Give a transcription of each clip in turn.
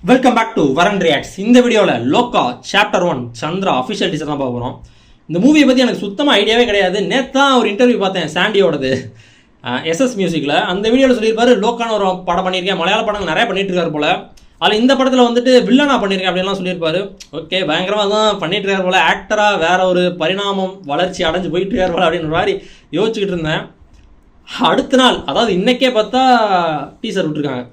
Welcome back to வரன் reacts. இந்த வீடியோவில் லோக்கா சாப்டர் 1 சந்திரா அஃபிஷியல் டீசர் தான் பார்க்க போகிறோம். இந்த மூவியை பற்றி எனக்கு சுத்தமாக ஐடியாவே கிடையாது. நேற்று தான் ஒரு இன்டர்வியூ பார்த்தேன் சாண்டியோடது எஸ்எஸ் மியூசிக்கில். அந்த வீடியோவில் சொல்லியிருப்பாரு லோக்கான ஒரு படம் பண்ணியிருக்கேன், மலையாள படங்கள் நிறைய பண்ணிட்டு இருக்காரு போல். அதில் இந்த படத்தில் வந்துட்டு வில்லனா பண்ணியிருக்கேன் அப்படின்லாம் சொல்லியிருப்பாரு. ஓகே, பயங்கரமாக தான் பண்ணிட்டு இருக்காரு போல். ஆக்டராக வேற ஒரு பரிணாமம் வளர்ச்சி அடைஞ்சு போயிட்டு இருக்காரு போல் அப்படின்ற மாதிரி யோசிச்சுக்கிட்டு இருந்தேன். அடுத்த நாள், அதாவது இன்றைக்கே பார்த்தா டீசர் விட்டுருக்காங்க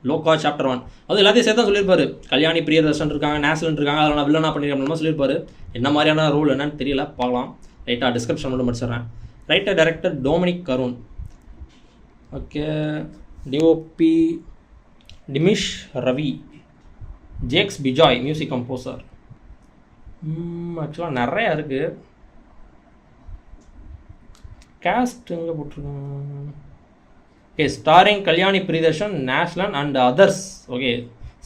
லோக்கா சாப்டர் 1. அது எல்லாத்தையும் சேர்த்து தான் சொல்லியிருப்பாரு. கல்யாணி பிரியதர்ஷன் இருக்காங்க, நேசன் இருக்காங்க, அதில் நான் வில்லனா பண்ணியிருக்கேன் அப்படின்னு சொல்லியிருப்பாரு. என்ன மாதிரியான ரோல் என்னன்னு தெரியல, பார்க்கலாம். ரைட்டாக டிஸ்கிரிப்ஷன் மட்டும் முடிச்சிடுறேன். Writer director Dominic Karun. Okay, DOP Nimish Ravi, Jakes Bejoy music composer. ஆக்சுவலாக நிறையா இருக்குது. கேஸ்ட் எங்கே போட்டிருக்காங்க? Okay, starring Kalyani Priyadarshan, Naslen and others. Okay,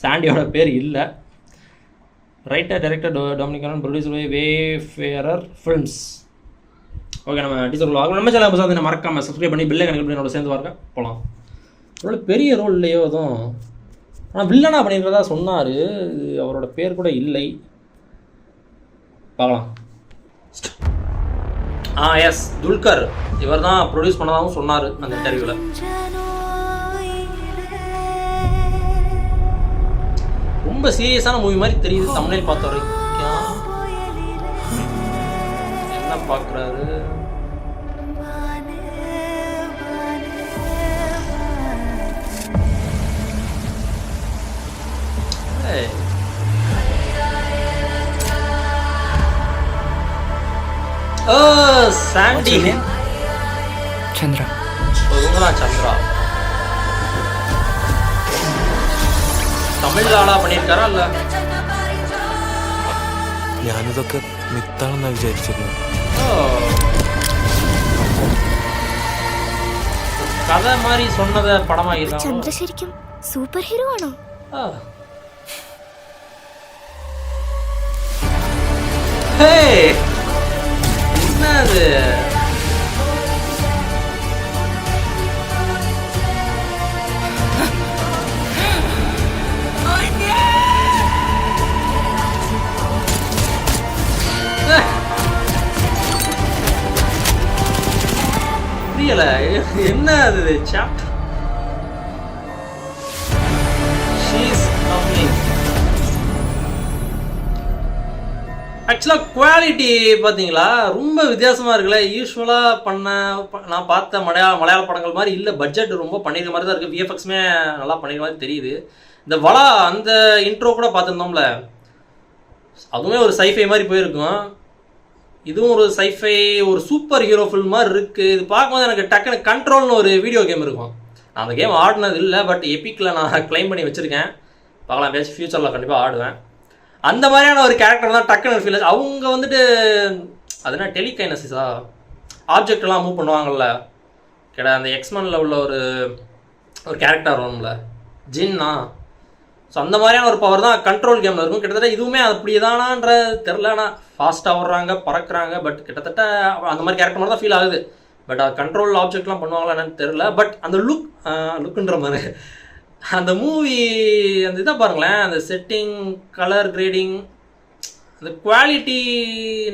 சாண்டியோட பேர் இல்லை. Writer director Dominic Karun, producer by Wayfarer Films. Okay, நம்ம டீச்சர் நம்ம சேனல் புதுசாக மறக்காமல் சப்ஸ்கிரைப் பண்ணி பில்லை கணக்கு என்னோட சேர்ந்து பார்க்க போகலாம். அவரோட பெரிய ரோல் இல்லையோ அதுவும், ஆனால் வில்லனா பண்ணிக்கிறதா சொன்னார். அவரோட பேர் கூட இல்லை, பார்க்கலாம். எஸ், துல்கர் இவர் தான் ப்ரொடியூஸ் பண்ணதாகவும் சொன்னார் அந்த இன்டர்வியூவில். ரொம்ப சீரியஸான மூவி மாதிரி தெரியுது தம்ப்நெயில் பார்த்த வரைக்கும். என்ன பார்க்குறாரு? சாண்டி ചന്ദ്ര சந்திரா തമിഴിൽ ആളാ പണിയെടുക്കാറാ? അല്ല, ഞാനിതൊക്കെ മിത്താണെന്നാ വിചാരിച്ചിരുന്നു. കഥ മാറി சொன்னத படமாயிருந்தா. ചന്ദ്ര ശരിക്കും സൂപ്പർ ഹീറോ ആണോ? ഹേ, என்னது? புரியல, என்ன அது? சாப்டர் ஆக்சுவலாக குவாலிட்டி பார்த்தீங்களா ரொம்ப வித்தியாசமாக இருக்குல்ல. யூஸ்வலாக நான் பார்த்த மலையாள படங்கள் மாதிரி இல்லை. பட்ஜெட் ரொம்ப பண்ணிக்கிற மாதிரி தான் இருக்குது. விஎஃப்எக்ஸுமே நல்லா பண்ணிக்கிற மாதிரி தெரியுது. இந்த வளா அந்த இன்ட்ரோ கூட பார்த்துருந்தோம்ல, அதுவுமே ஒரு சைஃபை மாதிரி போயிருக்கும். இதுவும் ஒரு சைஃபை, ஒரு சூப்பர் ஹீரோ ஃபில்ம் மாதிரி இருக்குது. இது பார்க்கும்போது எனக்கு டக்குன்னு கண்ட்ரோல்னு ஒரு வீடியோ கேம் இருக்கும். நான் அந்த கேம் ஆடினது இல்லை, பட் எபிக்கில் நான் கிளைம் பண்ணி வச்சுருக்கேன். பார்க்கலாம், பேசி ஃப்யூச்சரில் கண்டிப்பாக ஆடுவேன். அந்த மாதிரியான ஒரு கேரக்டர் தான் டக்குன்னு ஃபீல். அவங்க வந்துட்டு அது என்ன டெலிகைனசிஸா, ஆப்ஜெக்டெல்லாம் மூவ் பண்ணுவாங்கள்ல. அந்த எக்ஸ்மனில் உள்ள ஒரு கேரக்டர் வரும்ல, ஜின்னா. ஸோ அந்த மாதிரியான ஒரு பவர் தான் கண்ட்ரோல் கேமில் இருக்கும். கிட்டத்தட்ட இதுவுமே அப்படி தானான்ற தெரில. ஆனால் ஃபாஸ்ட்டாக வர்றாங்க, பறக்கிறாங்க, பட் கிட்டத்தட்ட அந்த மாதிரி கேரக்டர் மாதிரி தான் ஃபீல் ஆகுது. பட் அது கண்ட்ரோல் ஆப்ஜெக்ட்லாம் பண்ணுவாங்களா என்னன்னு தெரில. பட் அந்த லுக்குன்ற மாதிரி அந்த மூவி அந்த இதை பாருங்களேன், அந்த செட்டிங், கலர் கிரேடிங், அந்த குவாலிட்டி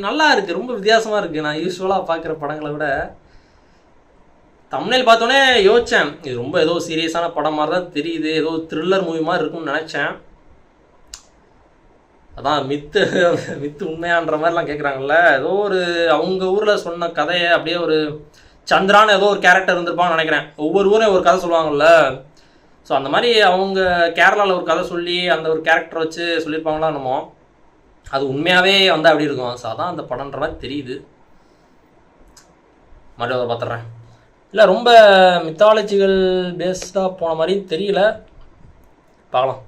நல்லா இருக்குது. ரொம்ப வித்தியாசமாக இருக்குது. நான் யூஸ்வலாக பார்க்குற படங்களை விட. தம்ப்நெயில் பார்த்தோன்னே யோசித்தேன், இது ரொம்ப ஏதோ சீரியஸான படம் மாதிரி தான் தெரியுது, ஏதோ த்ரில்லர் மூவி மாதிரி இருக்கும்னு நினச்சேன். அதான் மித்து உண்மையான்ற மாதிரிலாம் கேட்குறாங்கல்ல. ஏதோ ஒரு அவங்க ஊரில் சொன்ன கதையை அப்படியே ஒரு சந்திரான்னு ஏதோ ஒரு கேரக்டர் இருந்திருப்பான்னு நினைக்கிறேன். ஒவ்வொரு ஊரையும் ஒரு கதை சொல்லுவாங்கள்ல. ஸோ அந்த மாதிரி அவங்க கேரளாவில் ஒரு கதை சொல்லி அந்த ஒரு கேரக்டர் வச்சு சொல்லியிருப்பாங்களா என்னமோ, அது உண்மையாகவே வந்தால் அப்படி இருக்கும். ஸோ அதான் அந்த படம்ன்ற மாதிரி தெரியுது. மறுபடியும் அதை பார்த்துட்றேன். இல்லை, ரொம்ப மித்தாலஜிக்கல் பேஸ்டாக போன மாதிரி தெரியல, பார்க்கலாம்.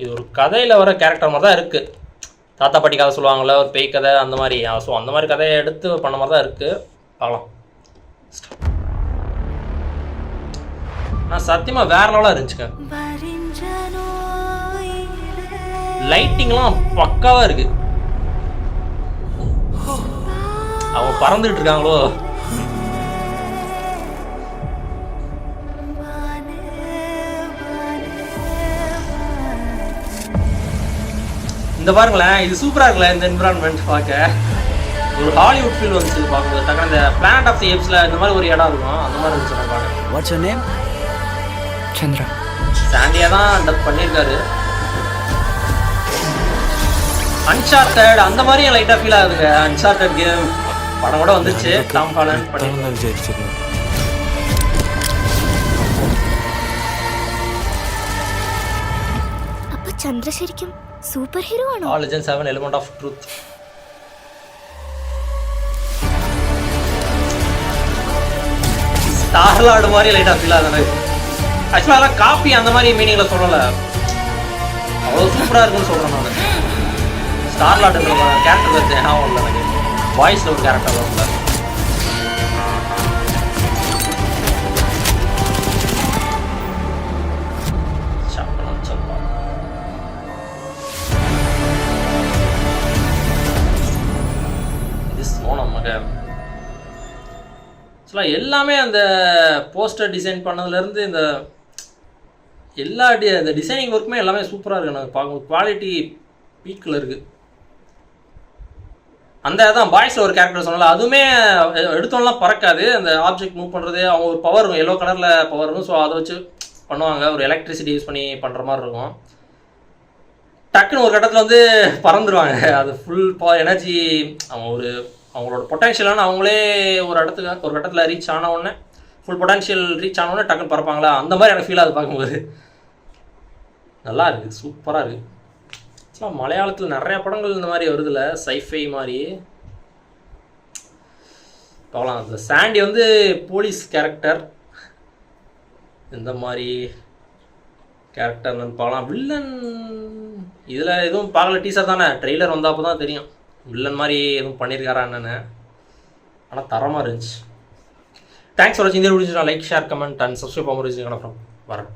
இது ஒரு கதையில் வர கேரக்டர் மாதிரி தான் இருக்குது. தாத்தா பாட்டி கதை சொல்லுவாங்கள்ல, ஒரு பேய் கதை அந்த மாதிரி. ஸோ அந்த மாதிரி கதையை எடுத்து பண்ண மாதிரி தான் இருக்குது, பார்க்கலாம். நான் சத்தியமாக வேற லெவலாக இருந்துச்சுங்க. லைட்டிங்லாம் பக்காவாக இருக்குது. அவங்க பறந்துட்டு இருக்காங்களோ. இந்த பாருங்களேன், இது சூப்பரா இருக்குல்ல இந்த என்விரான்மெண்ட் பார்க்க. ஒரு ஹாலிவுட் ஃபீல் வந்துச்சு பார்க்கும்போது. டக்குனு இந்த பிளானட் ஆஃப் தி ஏப்ஸ்ல இந்த மாதிரி ஒரு இடம் இருக்கும், அந்த மாதிரி இருந்துச்சு நான் பார்க்க. What's your name? சந்திரா. சாண்டியா தான் டப் பண்ணியிருக்காரு. அன்சார்ட்டட் அந்த மாதிரியும் லைட்டாக ஃபீல் ஆகுதுங்க. அன்சார்ட்டட் கேம் படம் கூட வந்துச்சு. டாம் ஹாலண்ட் பண்ணி വിചാരിച്ചിരുന്നു. അപ്പൊ ചന്ദ്ര ശരിക്കും സൂപ്പർ ഹീറോ ആണോ? All Legends have an element of truth. ஸ்டார்லார்டு மாதிரி லைட்டாக ஃபீல் ஆகுது. ஆக்சுவலாக அதெல்லாம் காப்பி அந்த மாதிரி மீனிங்கில் சொல்லலை, அவ்வளோ சூப்பராக இருக்குன்னு சொல்கிறேன் நான். ஸ்டார்லார்டு கேரக்டர் ஞாபகம் இல்லை எனக்கு. வாய்ஸில் ஒரு கேரக்டர் வரும்ல. ஆக்சுவலாக எல்லாமே அந்த போஸ்டர் டிசைன் பண்ணதுலேருந்து இந்த எல்லா இந்த டிசைனிங் ஒர்க்குமே எல்லாமே சூப்பராக இருக்குது. எனக்கு பார்க்கும்போது குவாலிட்டி பீக்கில் இருக்குது. அந்த அதான் பாய்ஸில் ஒரு கேரக்டர் சொன்னால அதுவுமே எடுத்தோம்லாம் பறக்காது. அந்த ஆப்ஜெக்ட் மூவ் பண்ணுறது, அவங்க ஒரு பவர் இருக்கும், எல்லோ கலரில் பவர் இருக்கும். ஸோ அதை வச்சு பண்ணுவாங்க, ஒரு எலக்ட்ரிசிட்டி யூஸ் பண்ணி பண்ணுற மாதிரி இருக்கும். டக்குன்னு ஒரு கட்டத்தில் வந்து பறந்துடுவாங்க. அது ஃபுல் எனர்ஜி அவங்க அவங்களோட பொட்டன்ஷியலான அவங்களே ஒரு கட்டத்தில் ரீச் ஆன உடனே, ஃபுல் பொட்டன்ஷியல் ரீச் ஆன உடனே டக்குன்னு பறப்பாங்களா, அந்த மாதிரி எனக்கு ஃபீல் ஆகுது பார்க்கும்போது. நல்லா இருக்குது, சூப்பராக இருக்குது. ஆக்சுவலாக மலையாளத்தில் நிறையா படங்கள் இந்த மாதிரி வருதுல்ல, சைஃபை மாதிரி. பார்க்கலாம். அந்த சாண்டி வந்து போலீஸ் கேரக்டர், இந்த மாதிரி கேரக்டர்னு பார்க்கலாம். வில்லன் இதில் எதுவும் பார்க்கல, டீசர் தானே, ட்ரெய்லர் வந்தப்போ தான் தெரியும் வில்லன் மாதிரி எதுவும் பண்ணியிருக்காரா என்னென்னு. ஆனால் தரமாக இருந்துச்சு. தேங்க்ஸ் ஃபார் வாட்சிங். இந்த video like, share, comment and subscribe பண்ண வரேன்.